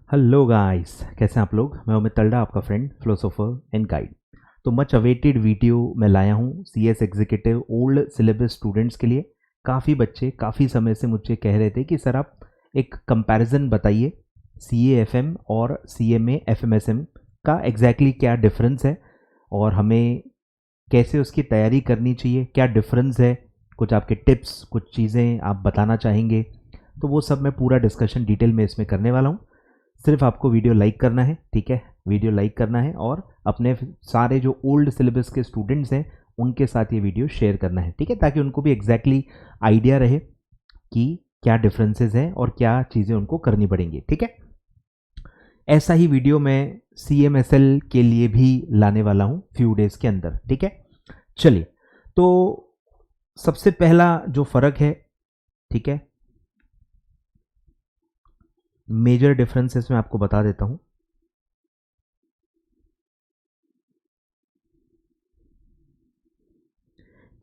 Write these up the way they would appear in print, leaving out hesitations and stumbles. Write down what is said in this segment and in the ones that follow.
Hello guys, कैसे हैं आप लोग। मैं अमित तलडा, आपका फ्रेंड, फिलोसोफर एंड गाइड। तो मच अवेटेड वीडियो मैं लाया हूँ CS executive old syllabus students के लिए। काफ़ी बच्चे काफ़ी समय से मुझे कह रहे थे कि सर आप एक कंपैरिजन बताइए सीएएफएम और सीएमए एफएमएसएम का एग्जैक्टली क्या डिफरेंस है और हमें कैसे उसकी तैयारी करनी चाहिए, क्या डिफरेंस है, कुछ आपके टिप्स, कुछ चीज़ें आप बताना चाहेंगे। तो वो सब मैं पूरा डिस्कशन डिटेल में इसमें करने वाला हूँ। सिर्फ आपको वीडियो लाइक करना है, ठीक है, वीडियो लाइक करना है और अपने सारे जो ओल्ड सिलेबस के स्टूडेंट्स हैं उनके साथ ये वीडियो शेयर करना है, ठीक है, ताकि उनको भी एग्जैक्टली आइडिया रहे कि क्या डिफरेंसेस हैं और क्या चीज़ें उनको करनी पड़ेंगी, ठीक है। ऐसा ही वीडियो मैं CMSL के लिए भी लाने वाला हूँ फ्यू डेज के अंदर, ठीक है। चलिए, तो सबसे पहला जो फर्क है, ठीक है, मेजर डिफरेंसेस मैं आपको बता देता हूं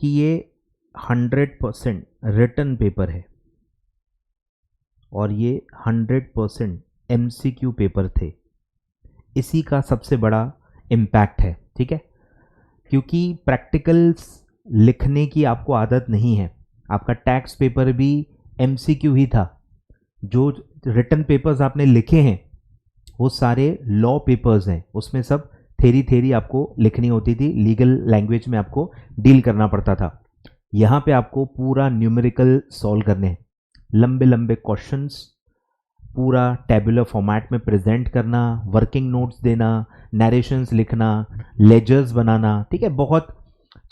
कि ये 100% रिटन पेपर है और ये 100% MCQ पेपर थे। इसी का सबसे बड़ा इम्पैक्ट है, ठीक है, क्योंकि प्रैक्टिकल्स लिखने की आपको आदत नहीं है। आपका टैक्स पेपर भी MCQ ही था। जो रिटन पेपर्स आपने लिखे हैं वो सारे लॉ पेपर्स हैं, उसमें सब थेरी आपको लिखनी होती थी, लीगल लैंग्वेज में आपको डील करना पड़ता था। यहाँ पे आपको पूरा न्यूमेरिकल सॉल्व करने हैं, लंबे लंबे क्वेश्चंस, पूरा टेबुलर फॉर्मेट में प्रेजेंट करना, वर्किंग नोट्स देना, नरेशंस लिखना, लेजर्स बनाना, ठीक है। बहुत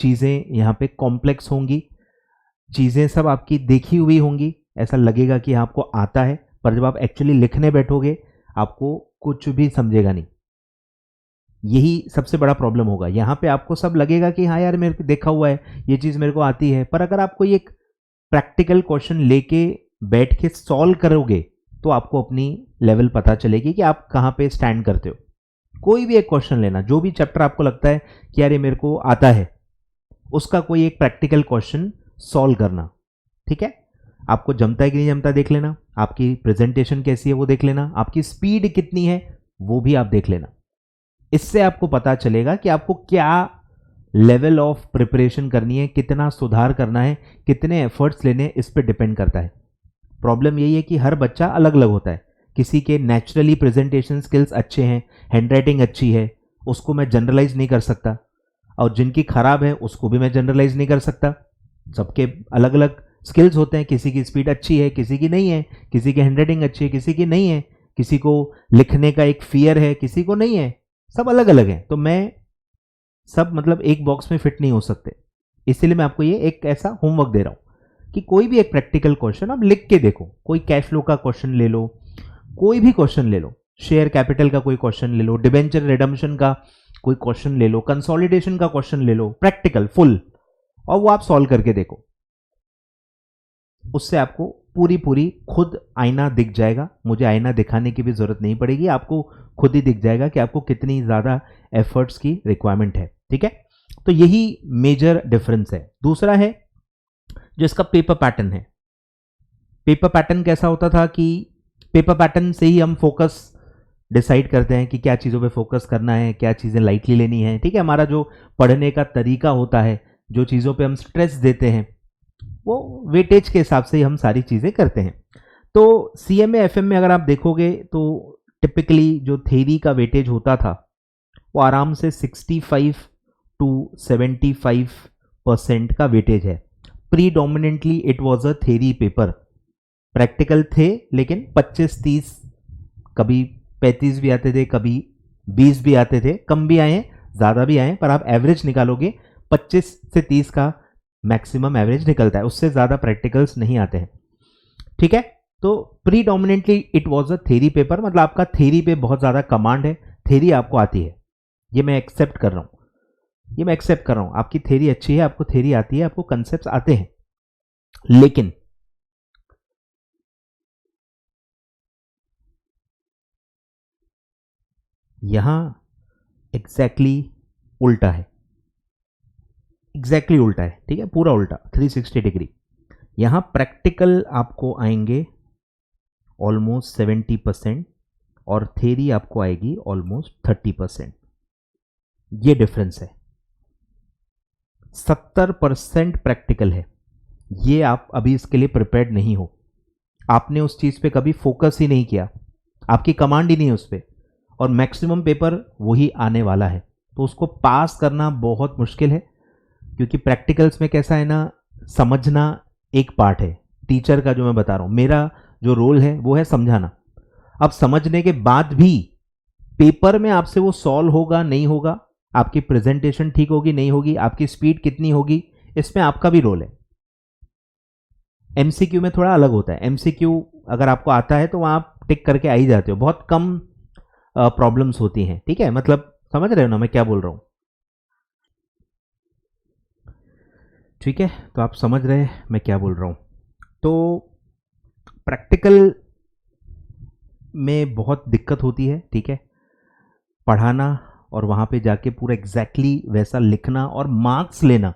चीज़ें यहाँ पे कॉम्प्लेक्स होंगी, चीज़ें सब आपकी देखी हुई होंगी, ऐसा लगेगा कि आपको आता है, पर जब आप एक्चुअली लिखने बैठोगे आपको कुछ भी समझेगा नहीं। यही सबसे बड़ा प्रॉब्लम होगा। यहाँ पे आपको सब लगेगा कि हाँ यार मेरे को देखा हुआ है, ये चीज़ मेरे को आती है, पर अगर आप कोई एक प्रैक्टिकल क्वेश्चन लेके बैठ के सॉल्व करोगे तो आपको अपनी लेवल पता चलेगी कि आप कहाँ पे स्टैंड करते हो। कोई भी एक क्वेश्चन लेना, जो भी चैप्टर आपको लगता है कि यार ये मेरे को आता है, उसका कोई एक प्रैक्टिकल क्वेश्चन सॉल्व करना, ठीक है। आपको जमता है कि नहीं जमता देख लेना, आपकी प्रेजेंटेशन कैसी है वो देख लेना, आपकी स्पीड कितनी है वो भी आप देख लेना। इससे आपको पता चलेगा कि आपको क्या लेवल ऑफ प्रिपरेशन करनी है, कितना सुधार करना है, कितने एफर्ट्स लेने हैं, इस पर डिपेंड करता है। प्रॉब्लम यही है कि हर बच्चा अलग अलग होता है। किसी के नेचुरली प्रेजेंटेशन स्किल्स अच्छे हैं, हैंडराइटिंग अच्छी है, उसको मैं जनरलाइज नहीं कर सकता, और जिनकी खराब है उसको भी मैं जनरलाइज नहीं कर सकता। सबके अलग अलग स्किल्स होते हैं, किसी की स्पीड अच्छी है, किसी की नहीं है, किसी की हैंडराइटिंग अच्छी है, किसी की नहीं है, किसी को लिखने का एक फियर है, किसी को नहीं है, सब अलग अलग हैं। तो मैं सब मतलब एक बॉक्स में फिट नहीं हो सकते, इसीलिए मैं आपको ये एक ऐसा होमवर्क दे रहा हूं कि कोई भी एक प्रैक्टिकल क्वेश्चन आप लिख के देखो। कोई कैश फ्लो का क्वेश्चन ले लो, कोई भी क्वेश्चन ले लो, शेयर कैपिटल का कोई क्वेश्चन ले लो, डिबेंचर रिडम्पशन का कोई क्वेश्चन ले लो, कंसोलिडेशन का क्वेश्चन ले लो, प्रैक्टिकल फुल, और वो आप सॉल्व करके देखो। उससे आपको पूरी खुद आईना दिख जाएगा। मुझे आईना दिखाने की भी जरूरत नहीं पड़ेगी, आपको खुद ही दिख जाएगा कि आपको कितनी ज्यादा एफर्ट्स की रिक्वायरमेंट है, ठीक है। तो यही मेजर डिफरेंस है। दूसरा है जो इसका पेपर पैटर्न है। पेपर पैटर्न कैसा होता था कि पेपर पैटर्न से ही हम फोकस डिसाइड करते हैं कि क्या चीज़ों पे फोकस करना है, क्या चीज़ें लाइटली लेनी है, ठीक है। हमारा जो पढ़ने का तरीका होता है, जो चीज़ों पे हम स्ट्रेस देते हैं, वो वेटेज के हिसाब से ही हम सारी चीज़ें करते हैं। तो CMA FM में अगर आप देखोगे तो टिपिकली जो थेरी का वेटेज होता था वो आराम से 65 to 75% का वेटेज है। Predominantly it was a theory paper. Practical थे लेकिन 25-30, कभी 35 भी आते थे, कभी 20 भी आते थे, कम भी आए हैं, ज़्यादा भी आए हैं, पर आप एवरेज निकालोगे 25 से 30 का मैक्सिमम एवरेज निकलता है, उससे ज़्यादा प्रैक्टिकल्स नहीं आते हैं, ठीक है। तो predominantly it was a theory paper, मतलब आपका थेरी पे बहुत ज़्यादा कमांड है, थेरी आपको आती है, ये मैं एक्सेप्ट कर रहा हूँ, ये मैं एक्सेप्ट कर रहा हूँ। आपकी थेरी अच्छी है, आपको थेरी आती है, आपको कंसेप्ट आते हैं, लेकिन यहां एग्जैक्टली उल्टा है, एग्जैक्टली उल्टा है, ठीक है, पूरा उल्टा 360 डिग्री। यहां प्रैक्टिकल आपको आएंगे ऑलमोस्ट 70%, और थ्योरी आपको आएगी ऑलमोस्ट 30%। ये डिफरेंस है। 70% प्रैक्टिकल है। ये आप अभी इसके लिए प्रिपेयर्ड नहीं हो, आपने उस चीज पे कभी फोकस ही नहीं किया, आपकी कमांड ही नहीं है उस पर, और मैक्सिमम पेपर वही आने वाला है, तो उसको पास करना बहुत मुश्किल है। क्योंकि प्रैक्टिकल्स में कैसा है ना, समझना एक पार्ट है, टीचर का जो मैं बता रहा हूं, मेरा जो रोल है वो है समझाना। अब समझने के बाद भी पेपर में आपसे वो सॉल्व होगा नहीं होगा, आपकी प्रेजेंटेशन ठीक होगी नहीं होगी, आपकी स्पीड कितनी होगी, इसमें आपका भी रोल है। एमसीक्यू में थोड़ा अलग होता है। एमसीक्यू अगर आपको आता है तो वहां आप टिक करके आ ही जाते हो, बहुत कम प्रॉब्लम्स होती हैं, ठीक है, मतलब समझ रहे हो ना मैं क्या बोल रहा हूं। ठीक है, तो आप समझ रहे हैं मैं क्या बोल रहा हूं। तो प्रैक्टिकल में बहुत दिक्कत होती है, ठीक है, पढ़ाना और वहां पे जाके पूरा एग्जैक्टली वैसा लिखना और मार्क्स लेना,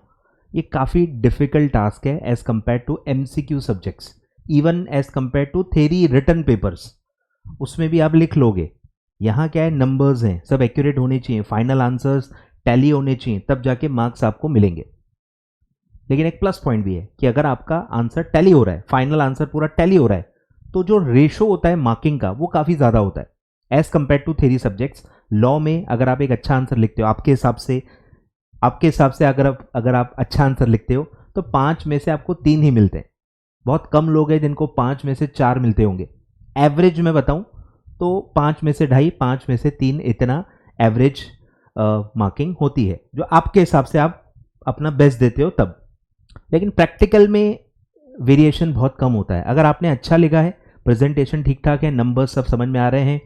ये काफ़ी डिफिकल्ट टास्क है as compare to MCQ subjects, even as compare to theory written papers. उसमें भी आप लिख लोगे, यहाँ क्या है, नंबर्स हैं, सब एक्यूरेट होने चाहिए, फाइनल आंसर्स टैली होने चाहिए, तब जाके मार्क्स आपको मिलेंगे। लेकिन एक प्लस पॉइंट भी है कि अगर आपका आंसर टैली हो रहा है, फाइनल आंसर पूरा टैली हो रहा है, तो जो रेशो होता है मार्किंग का वो काफ़ी ज़्यादा होता है as compare to theory subjects. Law में अगर आप एक अच्छा आंसर लिखते हो, आपके हिसाब से अगर आप अच्छा आंसर लिखते हो तो 5 में से आपको 3 ही मिलते हैं। बहुत कम लोग हैं जिनको 5 में से 4 मिलते होंगे। एवरेज में बताऊं तो 5 में से 2.5, 5 में से 3, इतना एवरेज मार्किंग होती है, जो आपके हिसाब से आप अपना बेस्ट देते हो तब। लेकिन प्रैक्टिकल में वेरिएशन बहुत कम होता है। अगर आपने अच्छा लिखा है, प्रेजेंटेशन ठीक ठाक है, नंबर सब समझ में आ रहे हैं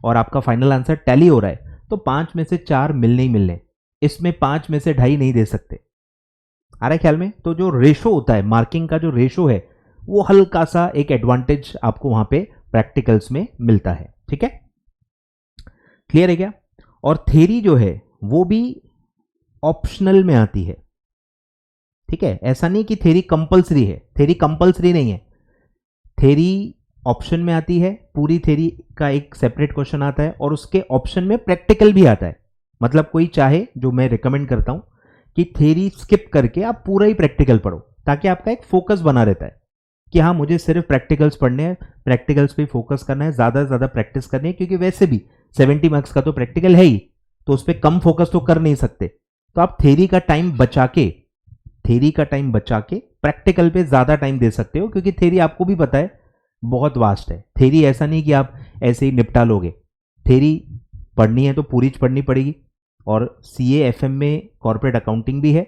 और आपका फाइनल आंसर टैली हो रहा है, तो 5 में से 4 मिलने ही मिलने, इसमें 5 में से 2.5 नहीं दे सकते। आ रहा है ख्याल में। तो जो रेशो होता है, मार्किंग का जो रेशो है, वो हल्का सा एक एडवांटेज आपको वहां पे प्रैक्टिकल्स में मिलता है, ठीक है, क्लियर है क्या। और थ्योरी जो है वो भी ऑप्शनल में आती है, ठीक है, ऐसा नहीं कि थ्योरी कंपलसरी है, थ्योरी कंपलसरी नहीं है, थ्योरी ऑप्शन में आती है। पूरी थ्योरी का एक सेपरेट क्वेश्चन आता है और उसके ऑप्शन में प्रैक्टिकल भी आता है। मतलब कोई चाहे, जो मैं रिकमेंड करता हूं कि थ्योरी स्किप करके आप पूरा ही प्रैक्टिकल पढ़ो, ताकि आपका एक फोकस बना रहता है कि हाँ मुझे सिर्फ प्रैक्टिकल्स पढ़ने हैं, प्रैक्टिकल्स पे फोकस करना है, ज़्यादा से ज़्यादा प्रैक्टिस करनी है, क्योंकि वैसे भी 70 मार्क्स का तो प्रैक्टिकल है ही, तो उस पर कम फोकस तो कर नहीं सकते। तो आप थ्योरी का टाइम बचा के प्रैक्टिकल पे ज़्यादा टाइम दे सकते हो, क्योंकि थ्योरी आपको भी पता है बहुत वास्ट है। थ्योरी ऐसा नहीं कि आप ऐसे ही निपटा लोगे, थ्योरी पढ़नी है तो पूरी पढ़नी पड़ेगी। और CA FM में कॉर्पोरेट अकाउंटिंग भी है,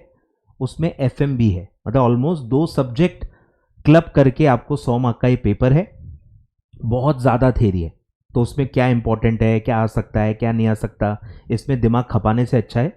उसमें FM भी है, मतलब ऑलमोस्ट 2 सब्जेक्ट क्लब करके आपको 100 मार्क का ये पेपर है। बहुत ज़्यादा थ्योरी है, तो उसमें क्या इंपॉर्टेंट है, क्या आ सकता है, क्या नहीं आ सकता, इसमें दिमाग खपाने से अच्छा है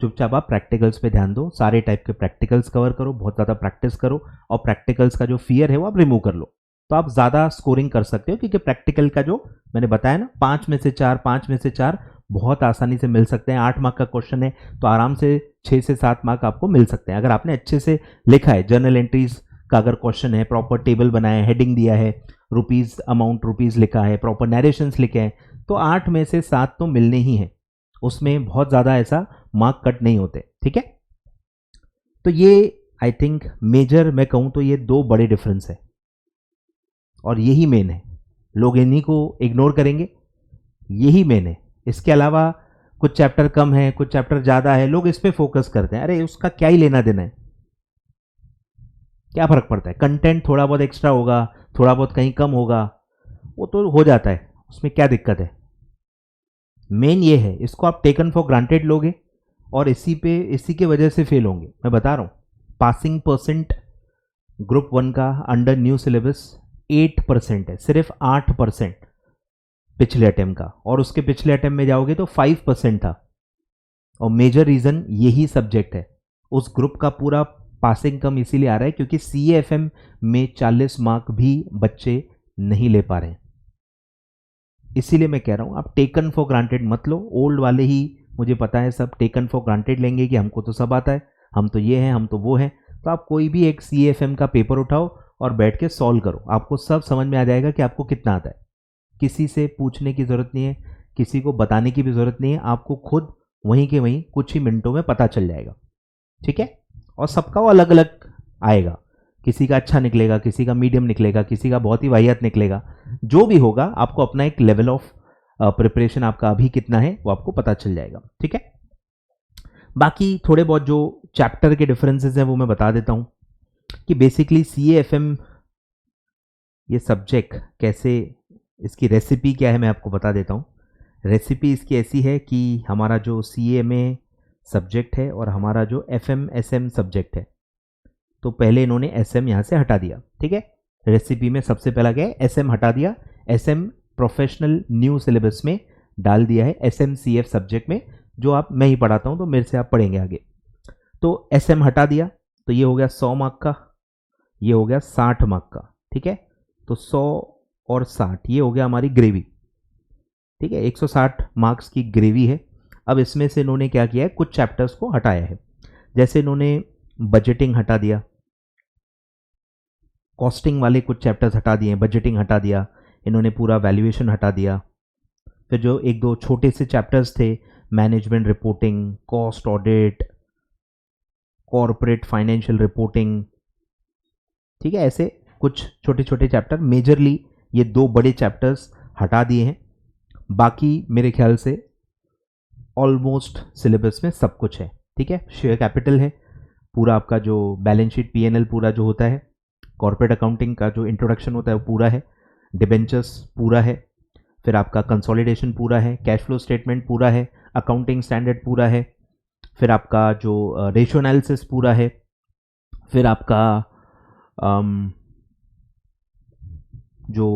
चुपचाप आप प्रैक्टिकल्स पे ध्यान दो, सारे टाइप के प्रैक्टिकल्स कवर करो, बहुत ज़्यादा प्रैक्टिस करो, और प्रैक्टिकल्स का जो फियर है वो आप रिमूव कर लो, तो आप ज़्यादा स्कोरिंग कर सकते हो। क्योंकि प्रैक्टिकल का जो मैंने बताया ना, 5 में से 4 बहुत आसानी से मिल सकते हैं। 8 मार्क का क्वेश्चन है तो आराम से 6 से 7 मार्क आपको मिल सकते हैं, अगर आपने अच्छे से लिखा है। जर्नल एंट्रीज का अगर क्वेश्चन है, प्रॉपर टेबल बनाया है, हेडिंग दिया है, रुपीज़ अमाउंट रुपीज़ लिखा है, प्रॉपर नरेशंस लिखे हैं, तो 8 में से 7 तो मिलने ही हैं, उसमें बहुत ज़्यादा ऐसा मार्क कट नहीं होते, ठीक है। तो ये आई थिंक मेजर मैं कहूँ तो ये 2 बड़े डिफरेंस है, और यही मेन है। लोग इन्हीं को इग्नोर करेंगे, यही मेन है। इसके अलावा कुछ चैप्टर कम है, कुछ चैप्टर ज़्यादा है, लोग इस पे फोकस करते हैं। अरे उसका क्या ही लेना देना है, क्या फर्क पड़ता है, कंटेंट थोड़ा बहुत एक्स्ट्रा होगा, थोड़ा बहुत कहीं कम होगा, वो तो हो जाता है, उसमें क्या दिक्कत है। मेन ये है, इसको आप टेकन फॉर ग्रांटेड लोगे और इसी के वजह से फेल होंगे। मैं बता रहा हूँ, पासिंग परसेंट ग्रुप 1 का अंडर न्यू सिलेबस 8% है, सिर्फ 8% पिछले अटेम्प्ट का, और उसके पिछले अटेम्प्ट में जाओगे तो 5% था। और मेजर रीजन यही सब्जेक्ट है। उस ग्रुप का पूरा पासिंग कम इसीलिए आ रहा है क्योंकि CAFM में 40 मार्क भी बच्चे नहीं ले पा रहे हैं। इसीलिए मैं कह रहा हूं, आप टेकन फॉर ग्रांटेड मत लो। ओल्ड वाले ही, मुझे पता है, सब टेकन फॉर ग्रांटेड लेंगे कि हमको तो सब आता है, हम तो ये हैं, हम तो वो हैं। तो आप कोई भी एक CAFM का पेपर उठाओ और बैठ के सॉल्व करो, आपको सब समझ में आ जाएगा कि आपको कितना आता है। किसी से पूछने की ज़रूरत नहीं है, किसी को बताने की भी ज़रूरत नहीं है, आपको खुद वहीं के वहीं कुछ ही मिनटों में पता चल जाएगा, ठीक है। और सबका वो अलग अलग आएगा, किसी का अच्छा निकलेगा, किसी का मीडियम निकलेगा, किसी का बहुत ही वाहियात निकलेगा। जो भी होगा आपको अपना एक लेवल ऑफ प्रिपरेशन आपका अभी कितना है वो आपको पता चल जाएगा, ठीक है। बाकी थोड़े बहुत जो चैप्टर के डिफरेंसेस हैं वो मैं बता देता हूँ कि बेसिकली CAFM ये सब्जेक्ट कैसे, इसकी रेसिपी क्या है मैं आपको बता देता हूँ। रेसिपी इसकी ऐसी है कि हमारा जो CA सब्जेक्ट है और हमारा जो FM सब्जेक्ट है, तो पहले इन्होंने SM यहाँ से हटा दिया, ठीक है। रेसिपी में सबसे पहला क्या है, SM हटा दिया, SM प्रोफेशनल न्यू सिलेबस में डाल दिया है, SMCF सब्जेक्ट में, जो आप मैं ही पढ़ाता हूँ तो मेरे से आप पढ़ेंगे आगे। तो SM हटा दिया, तो ये हो गया 100 मार्क का, ये हो गया 60 मार्क का, ठीक है। तो 100 और 60 ये हो गया हमारी ग्रेवी, ठीक है। 160 मार्क्स की ग्रेवी है। अब इसमें से इन्होंने क्या किया है, कुछ चैप्टर्स को हटाया है, जैसे इन्होंने बजटिंग हटा दिया, कॉस्टिंग वाले कुछ चैप्टर्स हटा दिए, बजटिंग हटा दिया इन्होंने, पूरा वैल्यूएशन हटा दिया। फिर जो एक दो छोटे से चैप्टर्स थे, management reporting, cost audit, corporate financial reporting, ठीक है, ऐसे कुछ छोटे छोटे चैप्टर, मेजरली ये 2 बड़े चैप्टर्स हटा दिए हैं। बाकी मेरे ख्याल से ऑलमोस्ट सिलेबस में सब कुछ है, ठीक है। शेयर कैपिटल है, पूरा आपका जो बैलेंस शीट P&L पूरा जो होता है, कॉर्पोरेट अकाउंटिंग का जो इंट्रोडक्शन होता है वो पूरा है, डिबेंचर्स पूरा है, फिर आपका कंसोलिडेशन पूरा है, कैश फ्लो स्टेटमेंट पूरा है, अकाउंटिंग स्टैंडर्ड पूरा है, फिर आपका जो रेशियो एनालिसिस पूरा है, फिर आपका जो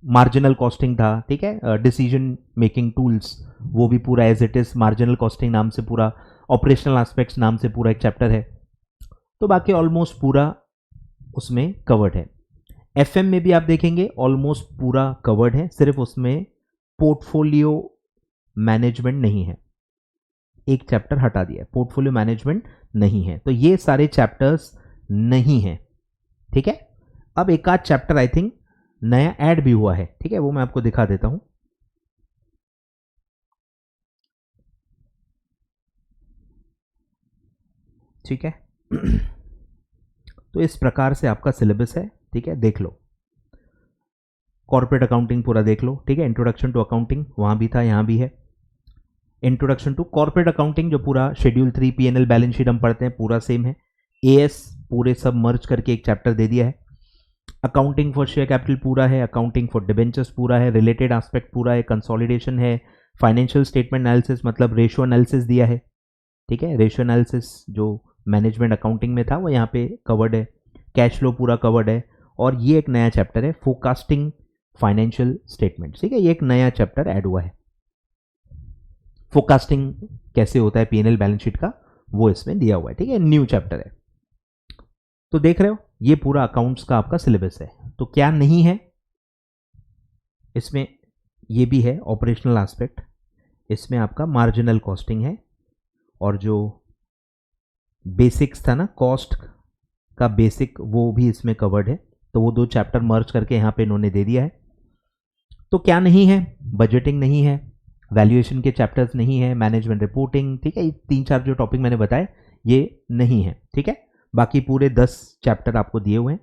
मार्जिनल कॉस्टिंग था, ठीक है, डिसीजन मेकिंग टूल्स, वो भी पूरा as it is marginal costing नाम से पूरा, ऑपरेशनल एस्पेक्ट्स नाम से पूरा एक चैप्टर है। तो बाकी ऑलमोस्ट पूरा उसमें कवर्ड है। FM में भी आप देखेंगे ऑलमोस्ट पूरा कवर्ड है, सिर्फ उसमें पोर्टफोलियो मैनेजमेंट नहीं है, एक चैप्टर हटा दिया है, पोर्टफोलियो मैनेजमेंट नहीं है। तो ये सारे चैप्टर्स नहीं है, ठीक है। अब एक आध चैप्टर आई थिंक नया ऐड भी हुआ है, ठीक है, वो मैं आपको दिखा देता हूं। ठीक है तो इस प्रकार से आपका सिलेबस है, ठीक है, देख लो। कॉर्पोरेट अकाउंटिंग पूरा देख लो, ठीक है, इंट्रोडक्शन टू अकाउंटिंग वहां भी था, यहां भी है। इंट्रोडक्शन टू कॉर्पोरेट अकाउंटिंग जो पूरा शेड्यूल 3 P&L बैलेंस शीट हम पढ़ते हैं पूरा सेम है। AS पूरे सब मर्ज करके एक चैप्टर दे दिया है। अकाउंटिंग फॉर शेयर कैपिटल पूरा है, अकाउंटिंग फॉर डिबेंचर्स पूरा है, रिलेटेड एस्पेक्ट पूरा है, कंसोलिडेशन है, फाइनेंशियल स्टेटमेंट एनालिसिस मतलब रेशियो एनालिसिस दिया है, ठीक है, रेशियो एनालिसिस जो मैनेजमेंट अकाउंटिंग में था वो यहाँ पे कवर्ड है, कैश फ्लो पूरा कवर्ड है। और ये एक नया चैप्टर है, फोरकास्टिंग फाइनेंशियल स्टेटमेंट, ठीक है, ये एक नया चैप्टर ऐड हुआ है। फोरकास्टिंग कैसे होता है P&L बैलेंस शीट का, वो इसमें दिया हुआ है, ठीक है, न्यू चैप्टर है। तो देख रहे हो ये पूरा अकाउंट्स का आपका सिलेबस है। तो क्या नहीं है इसमें, ये भी है ऑपरेशनल एस्पेक्ट, इसमें आपका मार्जिनल कॉस्टिंग है, और जो बेसिक्स था ना कॉस्ट का बेसिक, वो भी इसमें कवर्ड है। तो वो 2 चैप्टर मर्ज करके यहाँ पे इन्होंने दे दिया है। तो क्या नहीं है, बजटिंग नहीं है, वैल्यूएशन के चैप्टर्स नहीं है, मैनेजमेंट रिपोर्टिंग, ठीक है, ये 3-4 जो टॉपिक मैंने बताए ये नहीं है, ठीक है। बाकी पूरे 10 चैप्टर आपको दिए हुए हैं।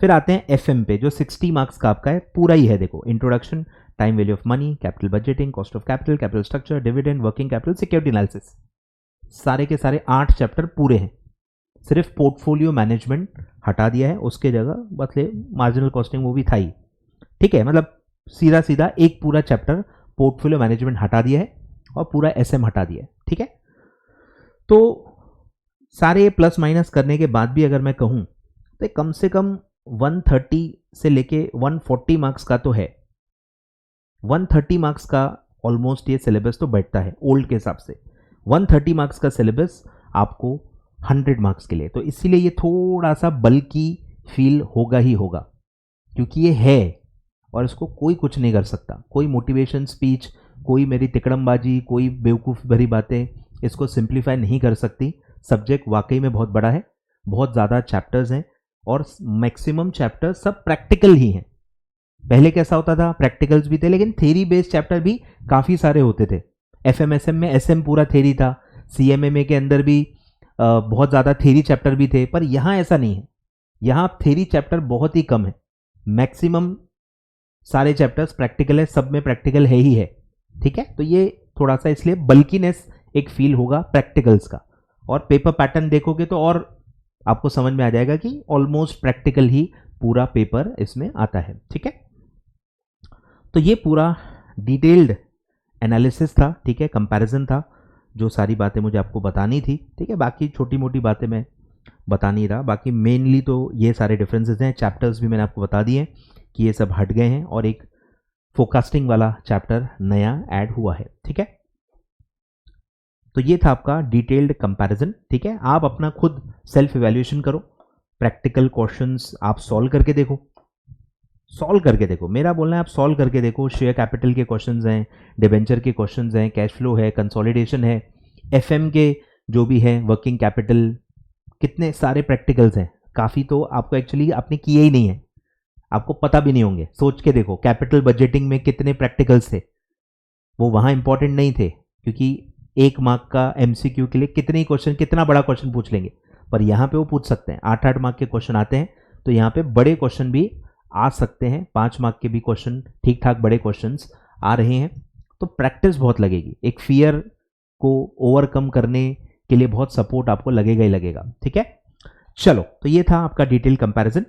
फिर आते हैं FM पे जो 60 मार्क्स का आपका है, पूरा ही है, देखो, introduction, time value of money, capital budgeting, cost of capital, capital structure, dividend, working capital, security analysis, सारे के सारे 8 चैप्टर पूरे हैं। सिर्फ पोर्टफोलियो मैनेजमेंट हटा दिया है, उसके जगह बस मार्जिनल कॉस्टिंग वो भी था ही, ठीक है, मतलब सीधा सीधा एक पूरा चैप्टर पोर्टफोलियो मैनेजमेंट हटा दिया है और पूरा SM हटा दिया है, ठीक है। तो सारे प्लस माइनस करने के बाद भी अगर मैं कहूं तो कम से कम 130 से लेके 140 मार्क्स का तो है, 130 मार्क्स का ऑलमोस्ट ये सिलेबस तो बैठता है ओल्ड के हिसाब से। 130 मार्क्स का सिलेबस आपको 100 मार्क्स के लिए, तो इसीलिए ये थोड़ा सा बल्कि फील होगा ही होगा, क्योंकि ये है और इसको कोई कुछ नहीं कर सकता, कोई मोटिवेशन स्पीच, कोई मेरी तिकड़मबाजी, कोई बेवकूफ़ भरी बातें इसको सिंप्लीफाई नहीं कर सकती। सब्जेक्ट वाकई में बहुत बड़ा है, बहुत ज़्यादा चैप्टर्स हैं और मैक्सिमम चैप्टर सब प्रैक्टिकल ही हैं, पहले कैसा होता था, प्रैक्टिकल्स भी थे लेकिन थेरी बेस्ड चैप्टर भी काफ़ी सारे होते थे। एफएमएसएम में एसएम पूरा थेरी था, सीएमएमए के अंदर भी बहुत ज़्यादा थेरी चैप्टर भी थे, पर यहाँ ऐसा नहीं है। यहाँ थेरी चैप्टर बहुत ही कम है, मैक्सिमम सारे चैप्टर्स प्रैक्टिकल है, सब में प्रैक्टिकल है ही है। ठीक है, तो ये थोड़ा सा इसलिए बल्कीनेस एक फील होगा प्रैक्टिकल्स का। और पेपर पैटर्न देखोगे तो और आपको समझ में आ जाएगा कि ऑलमोस्ट प्रैक्टिकल ही पूरा पेपर इसमें आता है। ठीक है, तो ये पूरा डिटेल्ड एनालिसिस था। ठीक है, कंपैरिजन था, जो सारी बातें मुझे आपको बतानी थी। ठीक है, बाकी छोटी मोटी बातें मैं बता नहीं रहा, बाकी मेनली तो ये सारे डिफरेंसेस हैं। चैप्टर्स भी मैंने आपको बता दिए कि ये सब हट गए हैं और एक फोरकास्टिंग वाला चैप्टर नया ऐड हुआ है। ठीक है, तो ये था आपका डिटेल्ड कंपैरिजन। ठीक है, आप अपना खुद सेल्फ इवैल्यूएशन करो, प्रैक्टिकल क्वेश्चंस आप सॉल्व करके देखो, मेरा बोलना है आप सॉल्व करके देखो। शेयर कैपिटल के क्वेश्चंस हैं, डिबेंचर के क्वेश्चंस हैं, कैश फ्लो है, कंसोलिडेशन है, एफएम के जो भी है, वर्किंग कैपिटल, कितने सारे प्रैक्टिकल्स हैं। काफ़ी तो आपको एक्चुअली आपने किए ही नहीं है, आपको पता भी नहीं होंगे। सोच के देखो, कैपिटल बजटिंग में कितने प्रैक्टिकल्स थे, वो वहाँ इंपॉर्टेंट नहीं थे क्योंकि 1 मार्क का एमसीक्यू के लिए कितने ही क्वेश्चन, कितना बड़ा क्वेश्चन पूछ लेंगे, पर यहाँ पे वो पूछ सकते हैं। 8-8 मार्क के क्वेश्चन आते हैं, तो यहाँ पे बड़े क्वेश्चन भी आ सकते हैं। 5 मार्क के भी क्वेश्चन, ठीक ठाक बड़े क्वेश्चंस आ रहे हैं। तो प्रैक्टिस बहुत लगेगी, एक फियर को ओवरकम करने के लिए बहुत सपोर्ट आपको लगेगा ही लगेगा। ठीक है, चलो, तो ये था आपका डिटेल कंपैरिजन।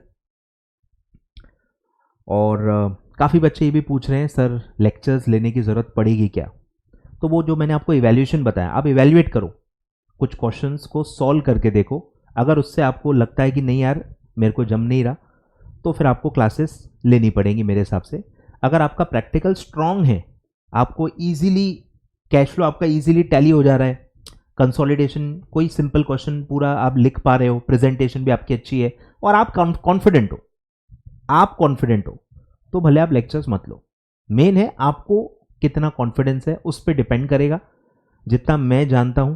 और काफ़ी बच्चे ये भी पूछ रहे हैं सर लेक्चर्स लेने की ज़रूरत पड़ेगी क्या। तो वो जो मैंने आपको इवैल्यूएशन बताया, आप इवैल्यूएट करो, कुछ क्वेश्चंस को सॉल्व करके देखो। अगर उससे आपको लगता है कि नहीं यार मेरे को जम नहीं रहा, तो फिर आपको क्लासेस लेनी पड़ेंगी मेरे हिसाब से। अगर आपका प्रैक्टिकल स्ट्रांग है, आपको ईजिली कैश फ्लो आपका ईजिली टैली हो जा रहा है, कंसोलिडेशन कोई सिंपल क्वेश्चन पूरा आप लिख पा रहे हो, प्रेजेंटेशन भी आपकी अच्छी है और आप कॉन्फिडेंट हो, तो भले आप लेक्चर्स मत लो। मेन है आपको कितना कॉन्फिडेंस है, उस पर डिपेंड करेगा। जितना मैं जानता हूं,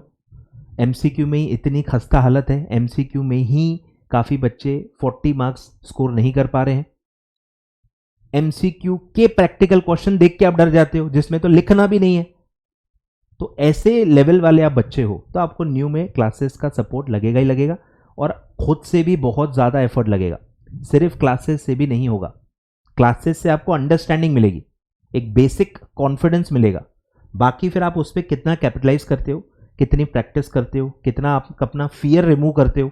एमसीक्यू में ही इतनी खस्ता हालत है, एमसीक्यू में ही काफ़ी बच्चे 40 मार्क्स स्कोर नहीं कर पा रहे हैं। एमसीक्यू के प्रैक्टिकल क्वेश्चन देख के आप डर जाते हो, जिसमें तो लिखना भी नहीं है। तो ऐसे लेवल वाले आप बच्चे हो, तो आपको न्यू में क्लासेस का सपोर्ट लगेगा ही लगेगा, और खुद से भी बहुत ज़्यादा एफर्ट लगेगा। सिर्फ क्लासेस से भी नहीं होगा, क्लासेस से आपको अंडरस्टैंडिंग मिलेगी, एक बेसिक कॉन्फिडेंस मिलेगा। बाकी फिर आप उस पर कितना कैपिटलाइज करते हो, कितनी प्रैक्टिस करते हो, कितना आप अपना फियर रिमूव करते हो,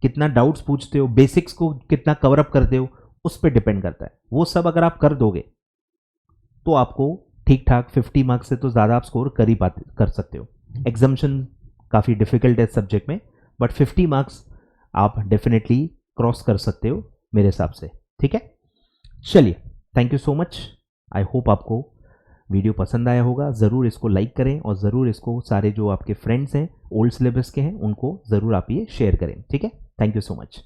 कितना डाउट्स पूछते हो, बेसिक्स को कितना कवरअप करते हो, उस पर डिपेंड करता है। वो सब अगर आप कर दोगे तो आपको ठीक ठाक 50 मार्क्स से तो ज़्यादा आप स्कोर कर सकते हो। एग्जाम्शन काफ़ी डिफिकल्ट है सब्जेक्ट में, बट 50 मार्क्स आप डेफिनेटली क्रॉस कर सकते हो मेरे हिसाब से। ठीक है, चलिए, thank you so much. I hope आपको वीडियो पसंद आया होगा। ज़रूर इसको लाइक करें और ज़रूर इसको सारे जो आपके फ्रेंड्स हैं ओल्ड सिलेबस के हैं उनको ज़रूर आप ये शेयर करें। ठीक है, थैंक यू सो मच।